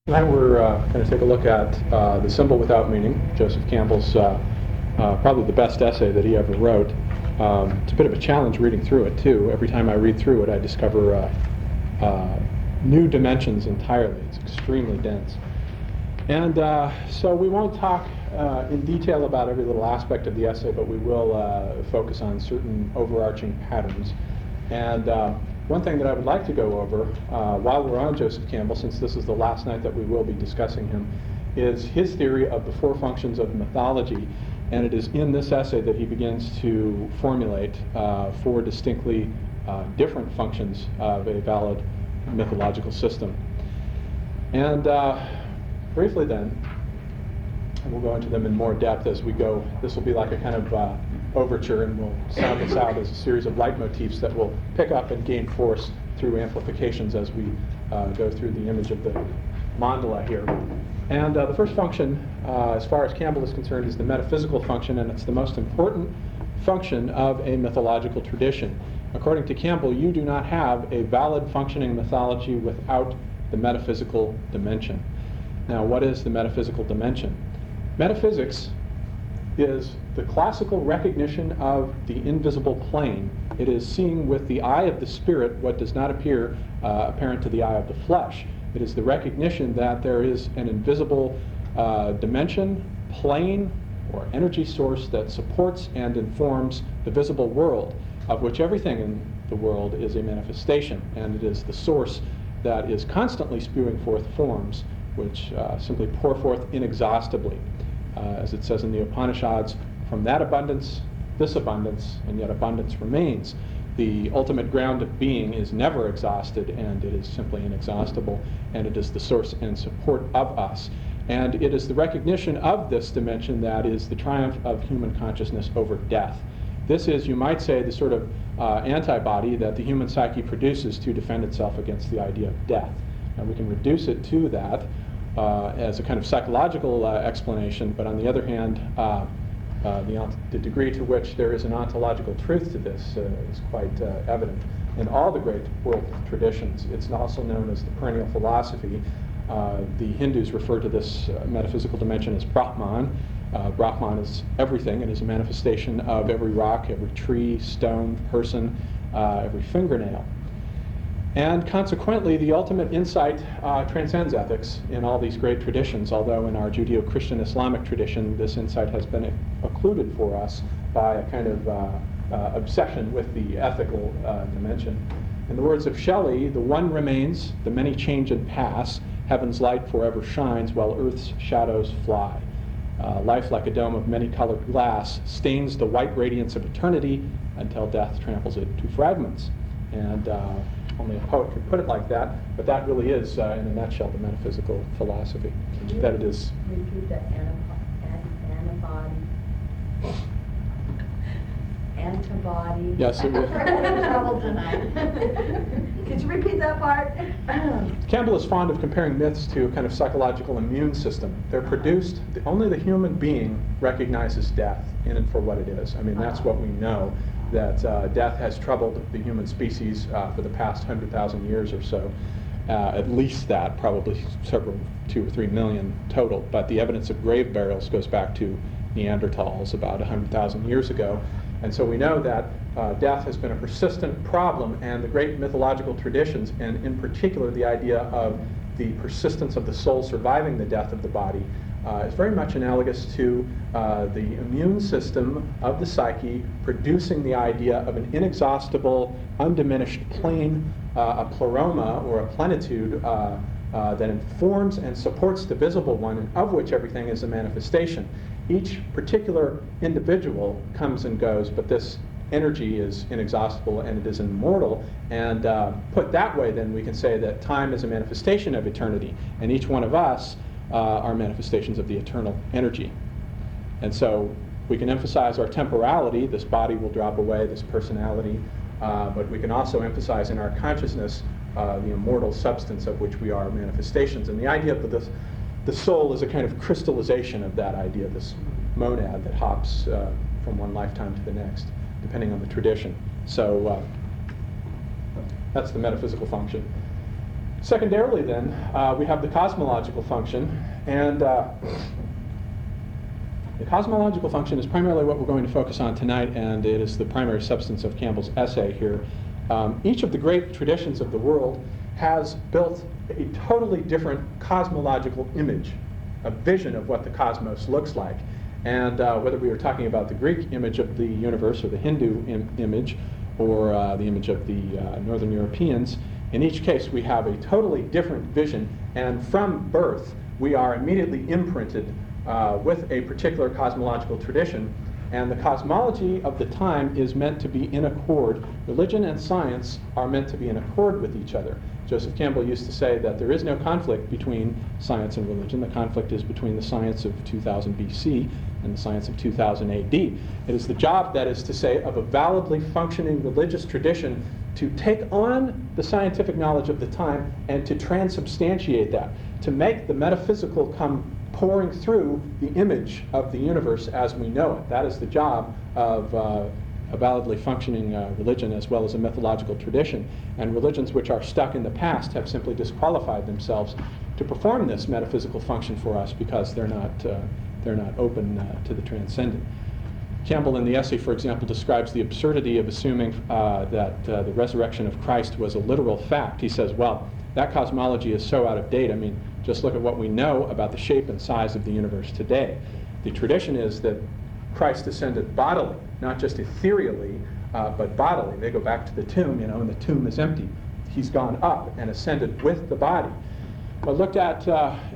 Tonight we're going to take a look at The Symbol Without Meaning, Joseph Campbell's probably the best essay that he ever wrote. It's a bit of a challenge reading through it, too. Every time I read through it, I discover new dimensions entirely. It's extremely dense. And so we won't talk in detail about every little aspect of the essay, but we will focus on certain overarching patterns. And one thing that I would like to go over while we're on Joseph Campbell, since this is the last night that we will be discussing him, is his theory of the four functions of mythology. And it is in this essay that he begins to formulate four distinctly different functions of a valid mythological system. And briefly then, and we'll go into them in more depth as we go. This will be like a kind of overture, and we'll sound this out as a series of leitmotifs that will pick up and gain force through amplifications as we go through the image of the mandala here. And the first function, as far as Campbell is concerned, is the metaphysical function, and it's the most important function of a mythological tradition. According to Campbell, you do not have a valid functioning mythology without the metaphysical dimension. Now, what is the metaphysical dimension? Metaphysics is the classical recognition of the invisible plane. It is seeing with the eye of the spirit what does not appear apparent to the eye of the flesh. It is the recognition that there is an invisible dimension, plane, or energy source that supports and informs the visible world, of which everything in the world is a manifestation, and it is the source that is constantly spewing forth forms which simply pour forth inexhaustibly. As it says in the Upanishads, from that abundance, this abundance, and yet abundance remains. The ultimate ground of being is never exhausted, and it is simply inexhaustible, and it is the source and support of us. And it is the recognition of this dimension that is the triumph of human consciousness over death. This is, you might say, the sort of antibody that the human psyche produces to defend itself against the idea of death. And we can reduce it to that as a kind of psychological explanation, but on the other hand, the degree to which there is an ontological truth to this is quite evident in all the great world traditions. It's also known as the Perennial Philosophy. The Hindus refer to this metaphysical dimension as Brahman. Brahman is everything. It is a manifestation of every rock, every tree, stone, person, every fingernail. And consequently, the ultimate insight transcends ethics in all these great traditions, although in our Judeo-Christian Islamic tradition, this insight has been occluded for us by a kind of obsession with the ethical dimension. In the words of Shelley, the one remains, the many change and pass, heaven's light forever shines while earth's shadows fly. Life, like a dome of many-colored glass, stains the white radiance of eternity until death tramples it to fragments. And only a poet could put it like that, but that really is, in a nutshell, the metaphysical philosophy. That it is. Repeat that antibody. Antibody. Yes, it We're in trouble tonight. Could you repeat that part? Campbell is fond of comparing myths to a kind of psychological immune system. They're produced, only the human being recognizes death in and for what it is. I mean, that's what we know, that death has troubled the human species for the past 100,000 years or so. At least that, probably several, 2 or 3 million total. But the evidence of grave burials goes back to Neanderthals about 100,000 years ago. And so we know that death has been a persistent problem, and the great mythological traditions, and in particular the idea of the persistence of the soul surviving the death of the body, is very much analogous to the immune system of the psyche producing the idea of an inexhaustible, undiminished plane, a pleroma or a plenitude that informs and supports the visible one, and of which everything is a manifestation. Each particular individual comes and goes, but this energy is inexhaustible and it is immortal. And put that way, then we can say that time is a manifestation of eternity, and each one of us are manifestations of the eternal energy. And so we can emphasize our temporality. This body will drop away, this personality, but we can also emphasize in our consciousness the immortal substance of which we are manifestations. And the idea of the soul is a kind of crystallization of that idea, this monad that hops from one lifetime to the next, depending on the tradition. So that's the metaphysical function. Secondarily then, we have the cosmological function, and the cosmological function is primarily what we're going to focus on tonight, and it is the primary substance of Campbell's essay here. Each of the great traditions of the world has built a totally different cosmological image, a vision of what the cosmos looks like. And whether we were talking about the Greek image of the universe or the Hindu image or the image of the Northern Europeans, in each case we have a totally different vision, and from birth we are immediately imprinted with a particular cosmological tradition, and the cosmology of the time is meant to be in accord. Religion and science are meant to be in accord with each other. Joseph Campbell used to say that there is no conflict between science and religion. The conflict is between the science of 2000 BC and the science of 2000 AD. It is the job, that is to say, of a validly functioning religious tradition to take on the scientific knowledge of the time and to transubstantiate that, to make the metaphysical come pouring through the image of the universe as we know it. That is the job of a validly functioning religion as well as a mythological tradition. And religions which are stuck in the past have simply disqualified themselves to perform this metaphysical function for us because they're not open to the transcendent. Campbell in the essay, for example, describes the absurdity of assuming that the resurrection of Christ was a literal fact. He says, well, that cosmology is so out of date. I mean, just look at what we know about the shape and size of the universe today. The tradition is that Christ ascended bodily, not just ethereally, but bodily. They go back to the tomb, and the tomb is empty. He's gone up and ascended with the body. But looked at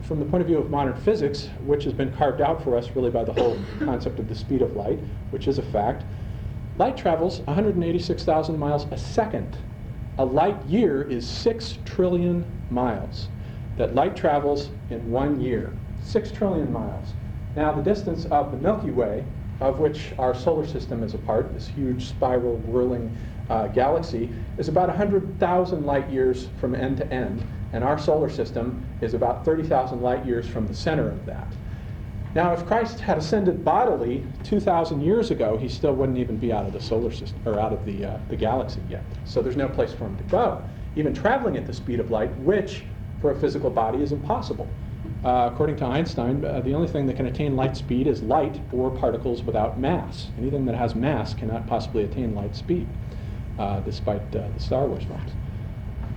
from the point of view of modern physics, which has been carved out for us really by the whole concept of the speed of light, which is a fact, light travels 186,000 miles a second. A light year is 6 trillion miles. That light travels in 1 year, 6 trillion miles. Now the distance of the Milky Way, of which our solar system is a part, this huge spiral whirling galaxy, is about 100,000 light years from end to end, and our solar system is about 30,000 light years from the center of that. Now if Christ had ascended bodily 2,000 years ago, he still wouldn't even be out of the solar system, or out of the galaxy yet. So there's no place for him to go, even traveling at the speed of light, which for a physical body is impossible. According to Einstein, the only thing that can attain light speed is light or particles without mass. Anything that has mass cannot possibly attain light speed, despite the Star Wars films.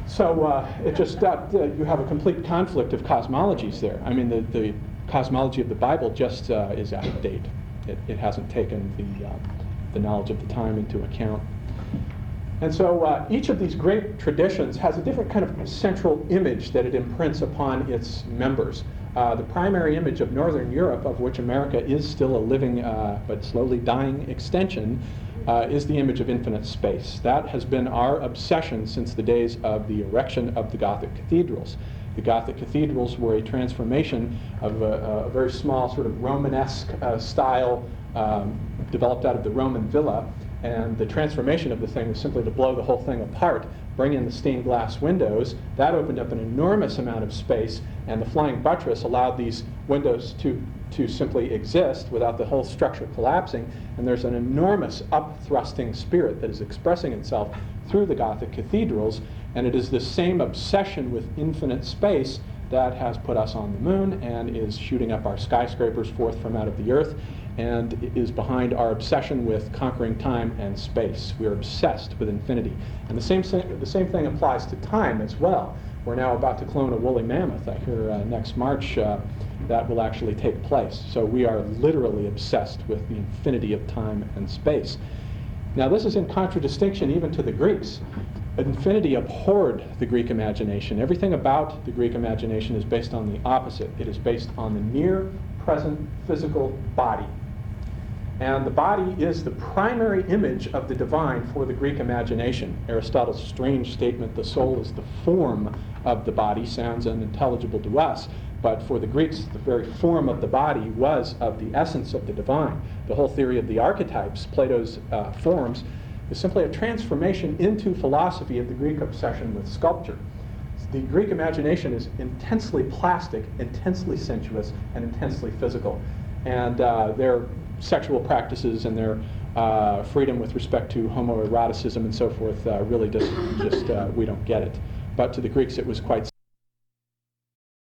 So it just you have a complete conflict of cosmologies there. I mean, the cosmology of the Bible just is out of date. It hasn't taken the knowledge of the time into account. And so each of these great traditions has a different kind of central image that it imprints upon its members. The primary image of Northern Europe, of which America is still a living but slowly dying extension, is the image of infinite space. That has been our obsession since the days of the erection of the Gothic cathedrals. The Gothic cathedrals were a transformation of a very small sort of Romanesque style developed out of the Roman villa. And the transformation of the thing was simply to blow the whole thing apart, bring in the stained glass windows. That opened up an enormous amount of space, and the flying buttress allowed these windows to simply exist without the whole structure collapsing. And there's an enormous up-thrusting spirit that is expressing itself through the Gothic cathedrals, and it is this same obsession with infinite space that has put us on the moon and is shooting up our skyscrapers forth from out of the earth, and is behind our obsession with conquering time and space. We are obsessed with infinity. And the same thing applies to time as well. We're now about to clone a woolly mammoth. I hear next March that will actually take place. So we are literally obsessed with the infinity of time and space. Now this is in contradistinction even to the Greeks. Infinity abhorred the Greek imagination. Everything about the Greek imagination is based on the opposite. It is based on the near present physical body. And the body is the primary image of the divine for the Greek imagination. Aristotle's strange statement, the soul is the form of the body, sounds unintelligible to us, but for the Greeks, the very form of the body was of the essence of the divine. The whole theory of the archetypes, Plato's forms, is simply a transformation into philosophy of the Greek obsession with sculpture. The Greek imagination is intensely plastic, intensely sensuous, and intensely physical. And their sexual practices and their freedom with respect to homoeroticism and so forth really just we don't get it. But to the Greeks it was quite